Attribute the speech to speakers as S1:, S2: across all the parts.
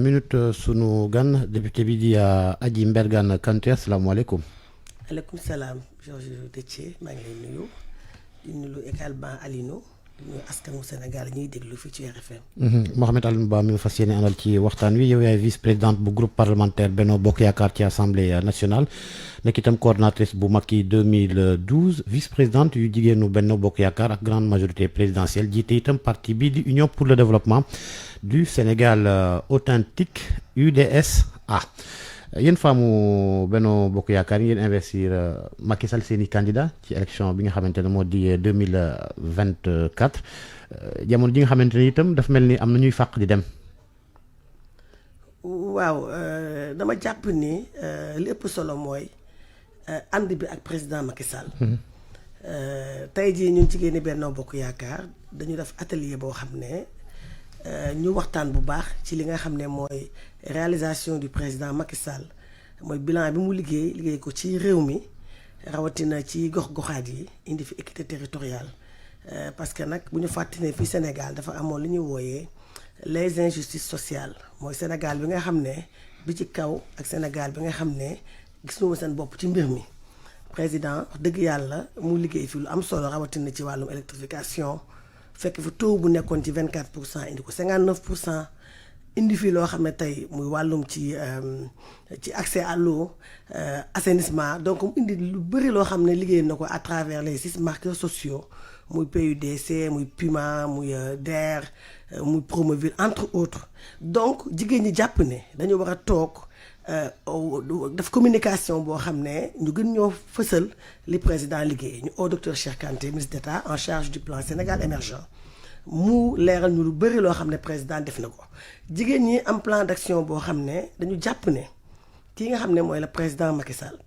S1: minute sunu gan député bi di Adji Mbergane Kanouté asalaamaaleykum.
S2: aleykum salaam Georges Déthié maa ngi lay nuyu di nuyu également Alino di nuyu askanu Sénégal ñuy déglu fii ci RFM.
S1: Mohamed Alioune Ba mi ngi fas yéene àndal ci waxtaan wi yow yaay vice présidente bu groupe parlementaire Benno Bokk Yaakaar ci assemblée nationale nekk itam coordonnatrice bu Macky 2012 vice présidente yu jigéenu Benno Bokk Yaakaar ak grande majorité présidentielle jiite itam parti bi di Union pour le développement du Sénégal authentique UDSA. yéen faamu Benno Bokk Yaakaar yi ngeen investir Macky Sall seeni candidat ci élection bi nga xamante ne moo di 2024 jamono ji nga xamante ne itam dafa mel ni am na ñuy fàq di dem.
S2: waaw dama jàpp ni li ëpp solo mooy ànd bi ak président Macky Sall. tey jii ñun jigéeni Benno Bokk Yaakaar dañu def atelier boo xam ne ñu waxtaan bu baax ci li nga xam ne mooy réalisation du président Macky Sall mooy bilan bi mu liggéey ko ci réew mi rawatina ci gox-goxaat yi indi fi équité territoriale parce que nag bu ñu fàttalee fii Sénégal dafa amoon li ñuy wooyee les injustices sociales mooy Sénégal bi nga xam ne bi ci kaw ak Sénégal bi nga xam ne gisuñu seen bopp ci mbir mi président wax dëgg yàlla mu liggéey fi lu am solo rawatina ci wàllum électrification fekk fi taux bu nekkoon ci 24% indi ko 59%. indi fii loo xam ne tey muy wàllum ci accès à l'eau assainissement donc mu indi lu bëri loo xam ne liggéey na ko à travers les 6 marqueurs sociaux muy PUDC muy PUMA muy DER muy Promoville entre autres donc jigéen ñi jàpp ne dañu war a toog def communication boo xam ne ñu gën ñoo fësal li président liggéey ñu au docteur Cheikh Kanté ministre d'État en charge du plan Sénégal émergent mu leeral ñu lu bëri loo xam ne président def na ko jigéen ñi am plan d'action boo xam ne dañu jàpp ne kii nga xam ne mooy le président Macky Sall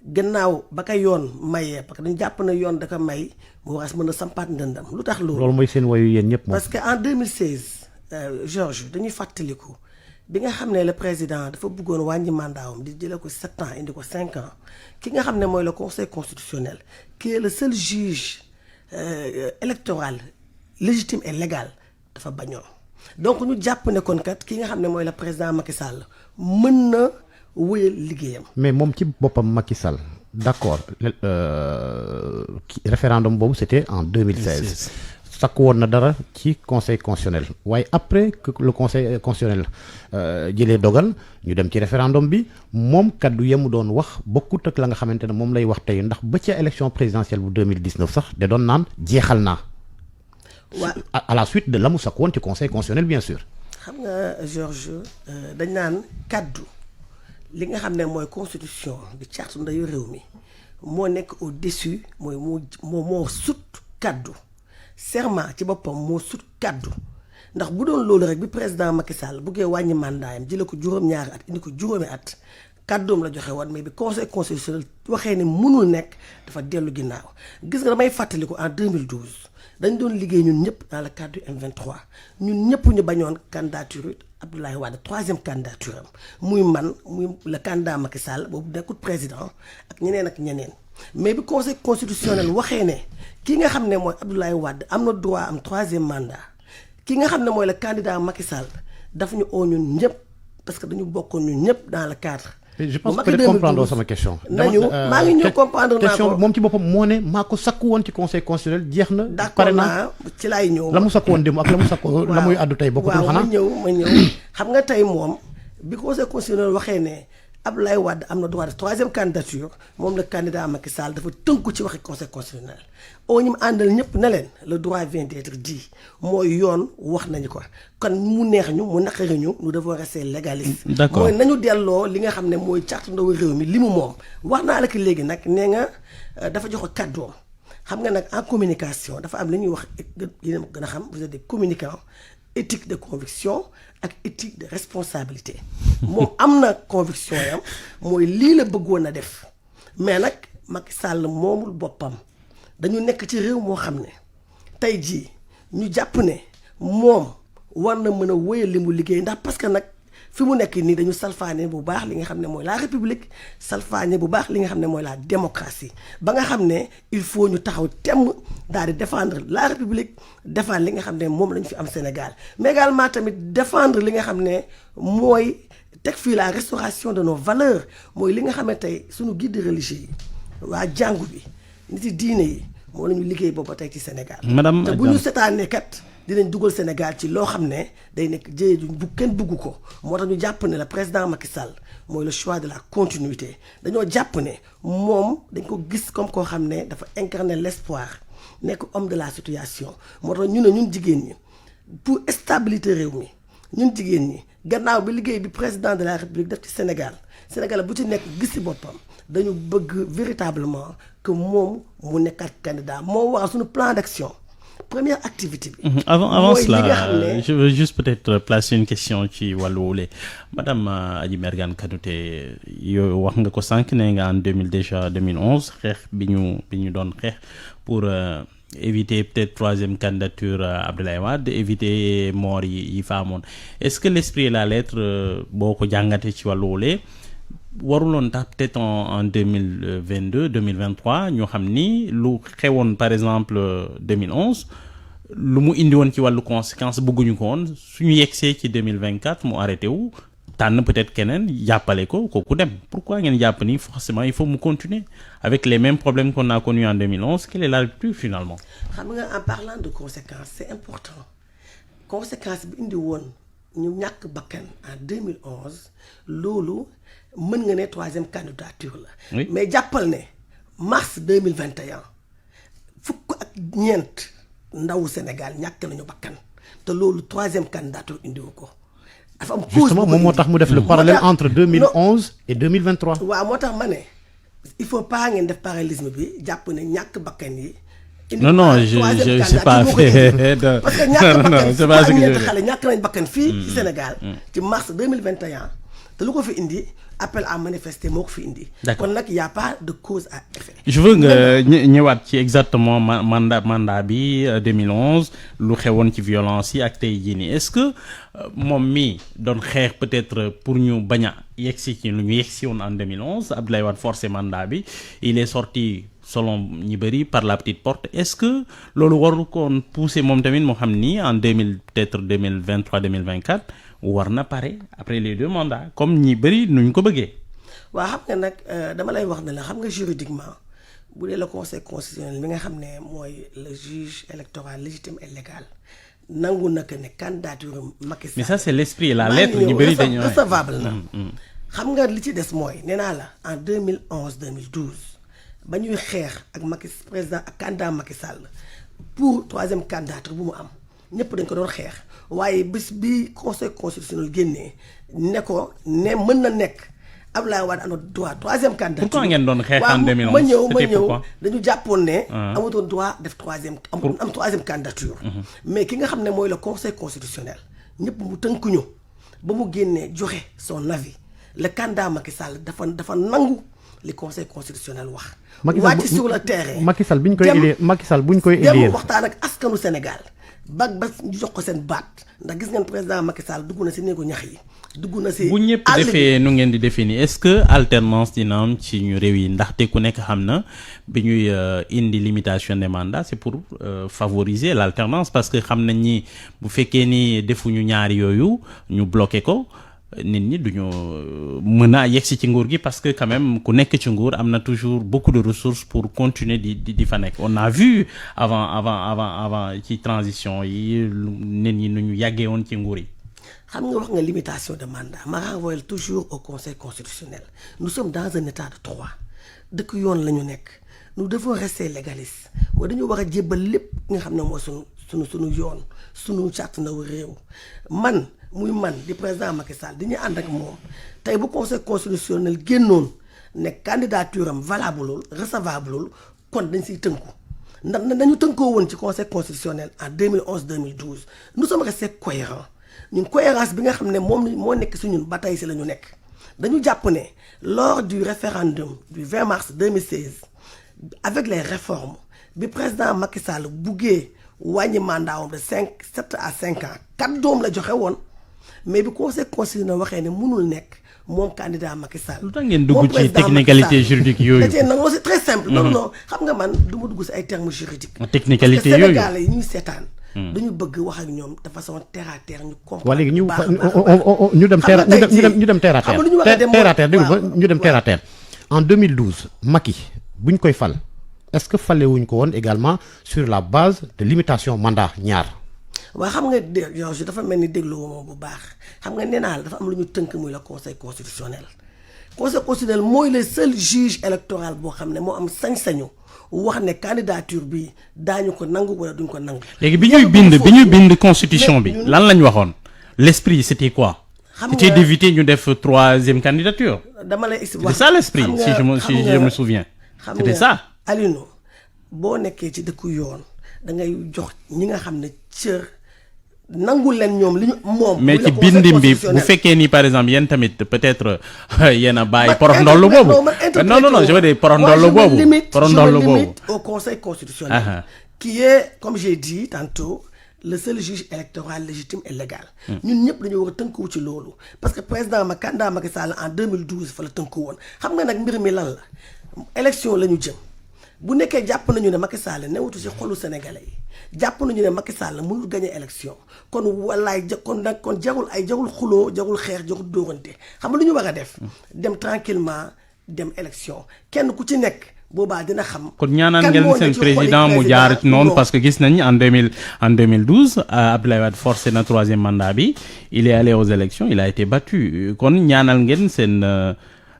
S2: gannaaw ba ka yoon mayee parce que dañu jàpp ne yoon da ko may mu war a mën a sampaat ndëndam lu tax loolu.
S1: loolu mooy seen wayu yéen ñëpp moom.
S2: parce que en 2016 Georges dañuy fàttaliku bi nga xam ne le président dafa bëggoon wàññi mandaawam di jëlee ko 7 ans indi ko 5 ans ki nga xam ne mooy le conseil constitutionnel qui est le seul juge électoral légitime et légal dafa bañoon donc ñu jàpp ne kon kat ki nga xam ne mooy le président Macky Sall mën na wéyal liggéeyam.
S1: mais moom ci boppam Macky Sall d'accord référendum boobu c'était en 2016. sakk woon na dara ci conseil constitutionnel waaye après que le conseil constitutionnel jëlee dogal ñu dem ci référendum bi moom kaddu yemu doon wax bokkut ak la nga xamante ne moom lay wax tey ndax ba ca élection présidentielle bu 2019 sax da doon naan jeexal naa.
S2: waaw
S1: à la suite de la mu sakk woon ci conseil constitutionnel bien sûr.
S2: xam nga Georges dañ naan kaddu li nga xam ne mooy constitution di charte ndeyu réew mi moo nekk au-dessus mooy moo sut kaddu. serment ci boppam moo sut kaddu ndax bu doon loolu rek bi président Macky Sall buggee wàññi mandaayam jële ko juróom-ñaari at indi ko juróomi at kaddoom la joxe woon mais bi conseil constitutionnel waxee ne mënul nekk dafa dellu ginnaaw gis nga damay fàttaliku en 2012 dañ doon liggéey ñun ñëpp dans le cadre du M23 ñun ñëpp ñu bañoon candidature Abdoulaye Wade 3e candidature am muy man muy le candidat Macky Sall boobu nekkul président ak ñeneen mais bi conseil constitutionnel waxee ne ki nga xam ne mooy Abdoulaye Wade am na droit am 3e mandat ki nga xam ne mooy le candidat Macky Sall daf ñu oo ñun ñëpp parce que dañu bokkoon ñun ñëpp dans le cadre.
S1: je pense peut-être comprendre sama question.
S2: maa ngi ñëw comprendre naa ko
S1: question moom ci boppam moo ne maa ko sakku woon ci conseil constitutionnel jeex na.
S2: d'accord naa ci laay ñëw.
S1: la mu sakku woon démb ak la mu sakku la muy àddu tey bokkutul xanaa.
S2: ma ñëw xam nga tey moom bi conseil constitutionnel waxee ne Abdoulaye Wade am na droit de 3e candidature moom le candidat Macky Sall dafa tënku ci waxi conseil constitutionnel oo ñu mu àndal ñëpp ne leen le droit vient d'être dit mooy yoon wax nañu ko kon mu neex ñu mu naqari ñu nous devons rester légaliste.
S1: d'accord
S2: mooy nañu delloo li nga xam ne mooy carte ndaw réew mi li mu moom wax naa la ko léegi nag nee nga dafa jox ko kàddoom xam nga nag en communication dafa am li ñuy wax yéen a gën a xam vous êtes des communicants éthique de conviction ak éthique de responsabilité moom am na conviction yam mooy lii la bëggoon a def mais nag Macky Sall moomul boppam dañu nekk ci réew moo xam ne tey jii ñu jàpp ne moom war na mën a wéyal li mu liggéey ndax parce que nag fi mu nekk nii dañu salfaane bu baax li nga xam ne mooy la république salfaane bu baax li nga xam ne mooy la démocratie ba nga xam ne il faut ñu taxaw temm daal di défendre la république défendre li nga xam ne moom lañu fi am Sénégal mais également tamit défendre li nga xam ne mooy teg fii la restauration de nos valeurs mooy li nga xam ne tey suñu guide religieux yi waa jàngu bi nit yi diine yi moo la ñu liggéey boobu tey ci Sénégal te bu ñu seetaanee kat dinañ dugal Sénégal ci loo xam ne day nekk jëye bu kenn bugg ko moo tax ñu jàpp ne le président Macky Sall mooy le choix de la continuité dañoo jàpp ne moom dañ ko gis comme koo xam ne dafa incarner l'espoir nekk homme de la situation moo tax ñu ne ñun jigéen ñi pour stabilité réew mi ñun jigéen ñi gannaaw bi liggéey bi président de la République def ci Sénégal bu ci nekk gis ci boppam dañu bëgg véritablement que moom mu nekkat candidat moo waral suñu plan d'action première activité bi.
S3: Avant cela, je veux juste peut-être placer une question ci wàllu wule madame Adji Mergane Kanouté yow wax nga ko sànq ne nga en 2011 xeex bi ñu doon xeex pour éviter peut-être troisième candidature Abdoulaye Wade éviter mort yi fa amoon est-ce que l'esprit et la lettre boo ko jàngatee ci wàllu wule waruloon tax peut-être en 2022 2023 ñoo xam ni lu xewoon par exemple 2011 lu mu indi woon ci wàllu conséquence bëgguñu ko woon suñu yegsee ci 2024 mu arrêté wu tànn peut-être keneen jàppale ko kooku dem pourquoi ngeen jàpp ni forcément il faut mu continuer avec les mêmes problèmes qu'on a connus en 2011 quelle est la rupture finalement.
S2: xam nga en parlant de conséquences c'est important conséquence bi indi woon ñu ñàkk bakkan en 2011 loolu mën nga ne troisième candidature la.
S3: Oui.
S2: mais jàppal ne mars 2021 fukk ak ñeent ndawu Sénégal ñàkk nañu bakkan te loolu troisième candidature indiwu ko. dafa am cause
S1: justement moom moo tax mu def le parallèle entre 2011 et 2023.
S2: waaw moo tax ma ne il faut pas ngeen def parallélisme bi jàpp ne ñàkk bakkan yi.
S3: non je sais pas fait
S2: parce que ñàkk bakkan fukk ak ñeent xale ñàkk nañ bakkan fii ci Sénégal ci mars 2021 te lu ko fi indi appel à manifester moo ko fi indi.
S3: D'accord.
S2: kon nag y a pas de cause à effet.
S3: je veux nga ñëwaat ci exactement mandat bi 2011 lu xewoon ci violence yi ak tey jii nii est-ce que moom mi doon xeex peut-être pour ñu bañ a yegsi ci lu ñu yegsi woon en 2011 Abdoulaye Wade forcé mandat bi il est sorti selon ñi bëri par la petite porte est-ce que loolu waru koon pousser moom tamit moo xam ni en 2023 2024 war na pare après les 2 mandats comme ñi bëri nuñ ko bëggee.
S2: waaw xam nga nag dama lay wax ne la xam nga juridiquement bu dee le conseil constitutionnel mi nga xam ne mooy le juge électoral légitime et légal nangu na que ne candidature Macky Sall.
S3: mais ça c'est l'esprit et la lettre ñu bëri dañu
S2: recevable na. xam nga li ci des mooy nee naa la en 2011 2012 ba ñuy xeex ak président ak candidat Macky Sall pour troisième candidature bu mu am ñëpp dañ ko doon xeex waaye bis bi conseil constitutionnel génnee ne ko ne mën na nekk Abdoulaye Wade am na droit troisième candidature.
S3: pourquoi ngeen doon xeex en 2011
S2: ma ñëw
S3: pourquoi
S2: dañu jàppoon ne. amatoon droit def am troisième candidature. mais ki nga xam ne mooy le conseil constitutionnel ñëpp mu tënkuñu ba mu génnee joxe son avis le candidat Macky Sall dafa nangu li conseil constitutionnel wax. wàcc sur le terrain.
S1: Macky Sall bu ñu koy élire
S2: dem waxtaan ak askanu Sénégal ba ñu jox ko seen baat ndax gis ngeen président Macky Sall dugg na si néegu ñax yi. dugg na si
S3: bu ñëpp defee nu ngeen di defee nii est-ce que alternance dina am ci ñu réew yi ndaxte ku nekk xam na bi ñuy indi limitation des mandats c'est pour favoriser l'alternance parce que xam nañ ni bu fekkee ni defuñu ñaari yooyu ñu bloqué ko nit ñi duñu mën a yegsi ci nguur gi parce que quand même ku nekk ci nguur am na toujours beaucoup de ressources pour continuer di fa nekk on a vu avant ci transition yi nit ñi nu ñu yàggee woon ci nguur yi.
S2: xam nga wax nga limitation de mandat ma renvoie toujours au conseil constitutionnel nous sommes dans un état de droit dëkk yoon la ñu nekk nous devons rester légalistes mooy dañu war a jébbal lépp nga xam ne mooy sunu yoon sunu charte ndaw réew man di président Macky Sall di ñu ànd ak moom tey bu conseil constitutionnel génnoon ne candidature am valable recevable kon dañ siy tënku ndax dañu tënkoo woon ci conseil constitutionnel en 2011 2012 nous sommes restés cohérents ñun cohérence bi nga xam ne moom moo nekk si ñun ba tey si la ñu nekk dañu jàpp ne lors du référendum du 20 mars 2016 avec les réformes bi président Macky Sall buggee wàññi mandat de 7 à 5 ans 4 doom la joxe woon mais bi conseil constitutionnel waxee ne mënul nekk moom candidat Macky Sall.
S3: lu tax ngeen dugg ci technicalité juridique yooyu.
S2: non c'est très simple. non xam nga man du ma dugg si ay termes juridiques.
S3: technicalité yooyu
S2: parce que Sénégalais yi ñuy seetaan. dañu bëgg wax ak ñoom de façon terre à terre ñu comprendre.
S1: waa léegi ñu dem terre à terre ñu dem terre à terre. En 2012 Macky buñ koy fal est-ce que fale wuñ ko woon également sur la base de limitation mandat ñaar.
S2: waaw xam nga yow dafa mel ni déglu moom bu baax xam nga nee naa la dafa am lu ñu tënk muy la conseil constitutionnel. conseil constitutionnel mooy le seul juge électoral boo xam ne moo am sañ-sañu wax ne candidature bi daañu ko nangu wala duñ ko nangu.
S3: léegi bi ñuy bind constitution bi lan lañ waxoon l'esprit c'était quoi. c'était d'éviter ñu def troisième candidature.
S2: dama lay expliquer
S3: c'était ça l'esprit si je me souviens. c'était ça.
S2: Alioune boo nekkee ci dëkku yoon da ngay jox ñi nga xam ne cër nangul leen ñoom li ñu moom.
S3: mais ci bindim bi bu fekkee ni par exemple yéen tamit peut-être yéen a bàyyi porox ndollu boobu. non je veux dire porox ndollu boobu.
S2: je me limite au conseil constitutionnel. qui est comme j'ai dit tantôt le seul juge électoral légitime et légal. ñun ñëpp dañoo war a tënkuwu ci loolu. parce que candidat Macky Sall en 2012 fa la tënku woon xam nga nag mbir mi lan la élection la ñu jëm. bu nekkee jàpp nañu ne Macky Sall newutu ci xolu sénégalais yi jàpp nañu ne Macky Sall mënul gagner élection kon wallaay kon jarul xuloo jarul xeex jarul dóorante xam nga lu ñu war a def. dem tranquillement dem élection kenn ku ci nekk boobaa dina xam.
S3: kon ñaanaan ngeen seen président mu jaar noonu parce que gis nañ en 2012 Abdoulaye Wade forcé na troisième mandat bi il est allé aux élections il a été battu kon ñaanal ngeen seen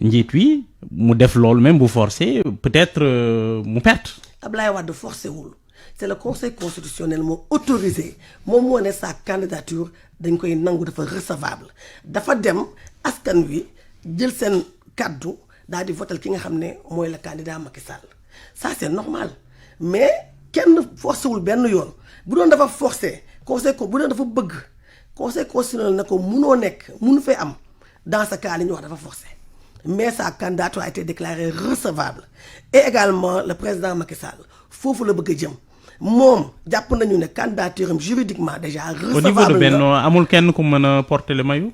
S3: njiit wi. mu def loolu même bu forcé peut-être mu perte.
S2: Ablaye Wade forcé wul c'est le conseil constitutionnel moo autorisé moom moo ne sa candidature dañ koy nangu dafa recevable dafa dem askan wi jël seen kaddu daal di votal ki nga xam ne mooy le candidat Macky Sall ça c'est normal mais kenn forcé wul benn yoon bu doon dafa forcé bu doon dafa bëgg conseil constitutionnel na ko munoo nekk munu fee am dans ce cas li ñuy wax dafa forcé. mais sa candidature a été déclarée recevable et également le président Macky Sall foofu la bëgg a jëm moom jàpp nañu ne candidature am juridiquement déjà recevable.
S3: au niveau de Benno amul kenn ku mën a porter le maillot.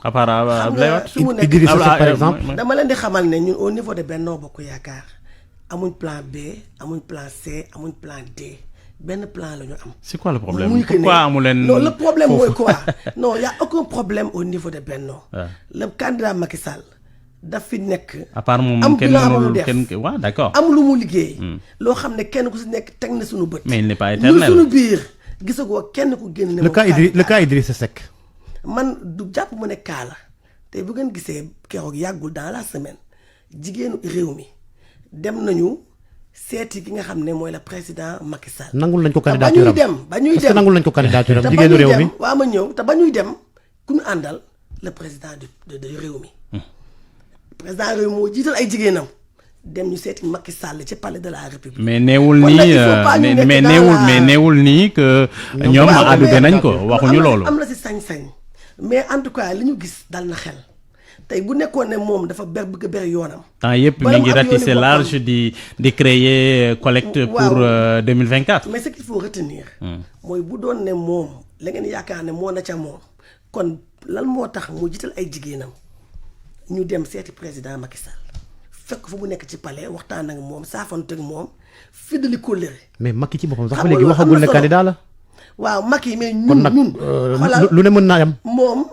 S3: à part Abdoulaye Wade
S2: su mu nekk
S1: par exemple.
S2: dama leen di xamal ne ñun au niveau de Benno Bokk Yaakaar amuñ plan B amuñ plan C amuñ plan D benn plan la ñu am.
S3: c'est quoi le problème pourquoi amu leen.
S2: non le problème mooy quoi non y a aucun problème au niveau de Benno. le candidat Macky Sall. daf fi nekk.
S3: à part moom kenn mënul kenn waaw d'accord.
S2: am lu mu liggéey. loo xam ne kenn ku si nekk teg na suñu bët.
S3: mais il n'est pas éternel
S2: ñun suñu biir gisagoo kenn ku génn.
S1: le cas Idrissa Seck.
S2: man du jàpp mu ne kaa la te bu ngeen gisee keroog yàggul dans la semaine jigéenu réew mi dem nañu seeti ki nga xam ne mooy le président Macky Sall.
S1: nangul nañ ko candidature am
S2: ba ñuy dem
S1: est-ce que nangul nañ ko candidature am jigéenu réew mi.
S2: waaw ma ñëw te ba ñuy dem ku ñu àndal le président de réew mi. président réew moo jiital ay jigéenam dem ñu seeti Macky Sall ci palais de la République.
S3: mais neewul nii que ñoom àdduna nañ ko waxuñu loolu.
S2: am na si sañ-sañ mais en tout cas li ñu gis dal na xel tey bu nekkoon ne moom dafa bëgg a ber yoonam.
S3: temps yëpp mi ngi ratisser large di créer collecte pour 2024.
S2: mais ce qu'il faut retenir. mooy bu doon ne moom la ngeen yaakaar ne moo na ca moom kon lan moo tax mu jiital ay jigéenam. ñu dem seeti président Macky Sall fekk fu mu nekk ci palais waxtaan ak moom saafanteeg moom fiddali kóllëre.
S1: mais Macky ci boppam sax ba léegi waxagul ne candidat la.
S2: waaw Macky mais ñun
S1: lu ne mën naa yam.
S2: moom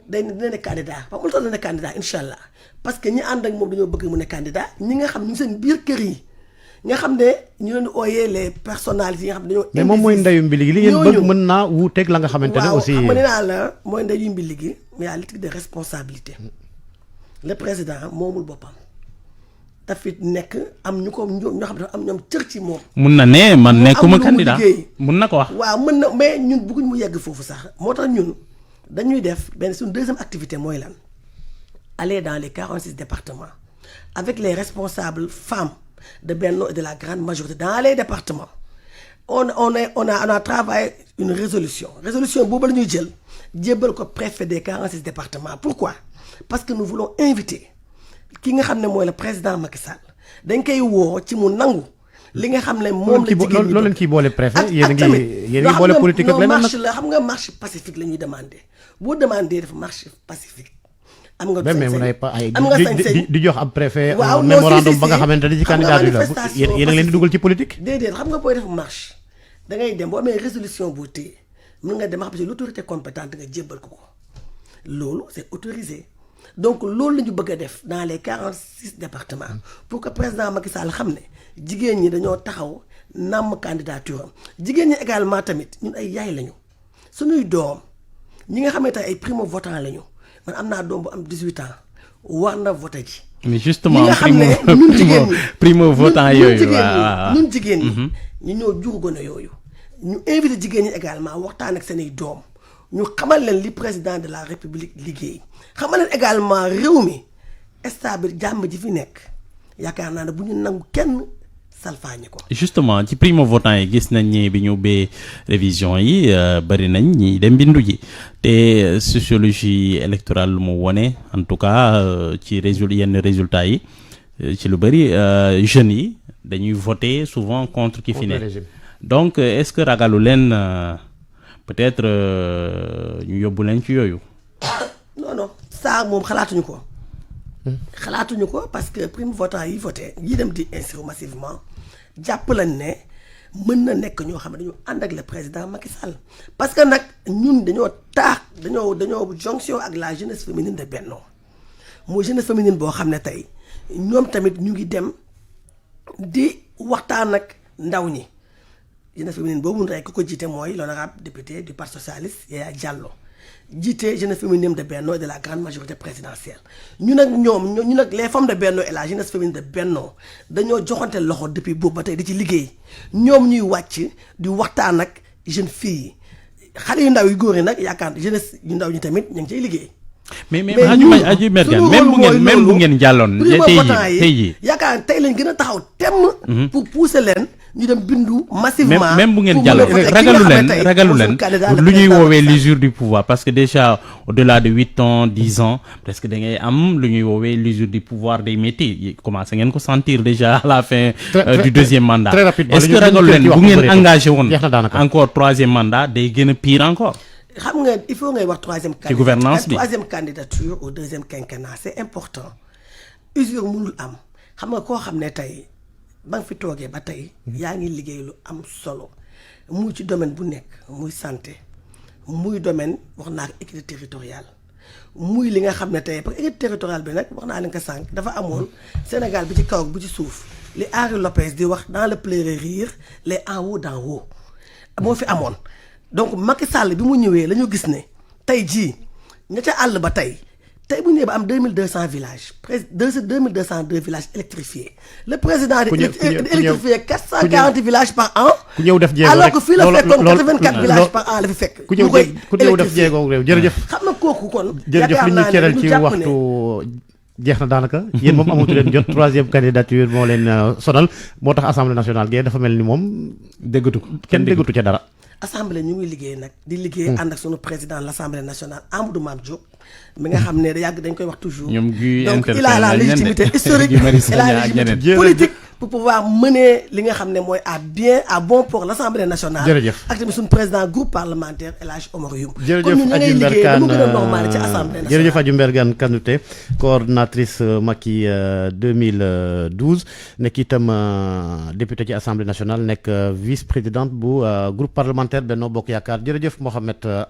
S2: dina ne candidat ba mu tax ne candidat incha allah parce que ñi ànd ak moom dañoo bëgg mu ne candidat ñi nga xam ñu seen biir kër yi nga xam ne ñu leen di ooyee les personnalités yi nga xam ne dañoo.
S1: mais moom mooy ndeyu mbi li ngeen bëgg mën naa wuuteeg la nga xamante ne aussi.
S2: waaw xam nga nee naa la mooy ndeyu mbi li mais à l'éthique de responsabilité. le président moomul boppam dafit nekk am ñu ko ñoo xam ne am ñoom cër ci moom.
S3: mun na ne man nekkuma candidat mun na ko wax.
S2: waaw mën na mais ñun bëgguñ mu yegg foofu sax moo tax ñun dañuy def benn suñu deuxième activité mooy lan aller dans les 46 départements avec les responsables femmes de Benno et de la grande majorité dans les départements on a travaillé une résolution boobu la ñuy jël jébbal ko préfet des 46 départements pourquoi. parce que nous voulons inviter ki nga xam ne mooy le président Macky Sall dañ koy woo ci mu nangu li nga xam ne moom la jigéen ñi
S1: loolu leen ciy boole préfet yéen a ngi boole politique ak leneen
S2: marche la xam nga marche pacifique la ñuy demandé boo demandé def marche pacifique am nga sañ-sañ
S1: di jox ab préfet
S2: waaw
S1: mémorandum ba nga xamante ne ci candidat yi la yéen a ngi leen di dugal ci politique
S2: déedéet xam nga booy def marche da ngay dem boo amee résolution boo téye mën nga dem xam si l'autorité compétente nga jébbal ko loolu c'est autorisé donc loolu la ñu bëgg a def dans les 46 départements pour que président Macky Sall xam ne jigéen ñi dañoo taxaw nàmm candidature am jigéen ñi également tamit ñun ay yaay lañu suñuy doom ñi nga xamante ay primo votant lañu man am naa doom bu am 18 ans war na voté ji.
S3: mais justement
S2: ñi nga xam ne ñun jigéen ñi
S3: primo votant yooyu
S2: ñun jigéen ñi ñu ñoo jur gone yooyu ñu invité jigéen ñi également waxtaan ak seeni doom ñu xamal leen li président de la république liggéey xamal leen également réew mi stable jàmm ji fi nekk yaakaar naa ne bu ñu nangu kenn salfaañi ko.
S3: justement ci primo votant yi gis nañ ni bi ñu ubbee révision yi bari nañ ñi dem bindu ji te sociologie électorale lu mu wone en tout cas ci yenn résultats yi ci lu bari jeunes yi dañuy voter souvent contre ki fi ne donc est-ce que ragalu leen peut-être ñu yóbbu leen ci yooyu.
S2: non ça moom xalaatuñu ko. xalaatuñu ko parce que primo votant yi voté yi dem di inscrire massivement jàpp lañ ne mën na nekk ñoo xam ne dañoo ànd ak le président Macky Sall parce que nag ñun dañoo jonction ak la jeunesse féminine de Benno mooy jeunesse féminine boo xam ne tey ñoom tamit ñu ngi dem di waxtaan ak ndaw ñi jeunesse féminine boobu rek ku ko jiite mooy l'honorable député du parti socialiste Yaya Diallo jiite jeunesse féminine de Benno et de la grande majorité présidentielle ñu nag les femmes de Benno et la jeunesse féminine de Benno dañoo joxante loxo depuis boobu ba tey di ci liggéey ñoom ñuy wàcc di waxtaan ak jeunes filles xale yu ndaw yu góor yi nag yaakaar jeunesse yu ndaw ñi tamit ñu ngi ciy liggéey.
S3: mais aju mergan même bu ngeen jàlloon tey jii
S2: yaakaar tey lañ gën a taxaw temm pour pousser leen ñu dem bindu massivement
S3: même bu ngeen jàlloon ragalu leen lu ñuy woowee l'usure du pouvoir parce que déjà au-delà de 8 ans 10 ans presque da ngay am lu ñuy woowee l'usure du pouvoir des métiers commencé ngeen ko sentir déjà à la fin du deuxième mandat est-ce que ragalu leen bu ngeen engagé woon encore troisième mandat day gën a pire encore.
S2: xam nga il faut ngay wax
S3: ci gouvernance bi
S2: troisième candidature au deuxième quinquennat c'est important usure mënul am xam nga koo xam ne tey ba nga fi toogee ba tey yaa ngi liggéey lu am solo muy ci domaine bu nekk muy santé muy domaine wax naa ko équité territoriale muy li nga xam ne tey parce que équité territoriale bi nag wax naa leen ko sànq dafa amoon Sénégal bi ci kaw bu ci suuf li Henri Lopez di wax dans le pleurer rire les en haut d'en haut moo fi amoon donc Macky Sall bi mu ñëwee la ñu gis ne tey jii ña ca àll ba tey bu ñëwee ba am 2200 villages 2202 villages électrifiés le président di électrifié 440 villages par an.
S1: ku ñëw def jéego
S2: alors que fii la fekkoon 84 villages par an la fi fekk.
S1: ku ñëw def jéego réew jërëjëf.
S2: xam nga kooku kon.
S1: jërëjëf li ñu cëral ci waxtu jeex na daanaka yéen moom amatu leen jot troisième candidature moo leen sonal moo tax assemblée nationale gi dafa mel ni moom kenn déggatu ca dara.
S2: assemblée ñu ngi liggéey nag di liggéey ànd ak sunu président de l'assemblée nationale Amadou Mame Diop mi nga xam ne yàgg dañ koy wax toujours donc il a la légitimité historique et la légitimité politique pour pouvoir mener li nga xam ne mooy à bon port l'assemblée nationale
S1: jërëjëf
S2: ak tamit suñu président groupe parlementaire El Hadj Omar Youm
S1: jërëjëf Adji Mbergane jërëjëf Adji Mbergane Kanouté coordonnatrice Macky 2012 nekk itam député ci assemblée nationale nekk vice présidente bu groupe parlementaire Benno Bokk Yaakaar jërëjëf Mohamed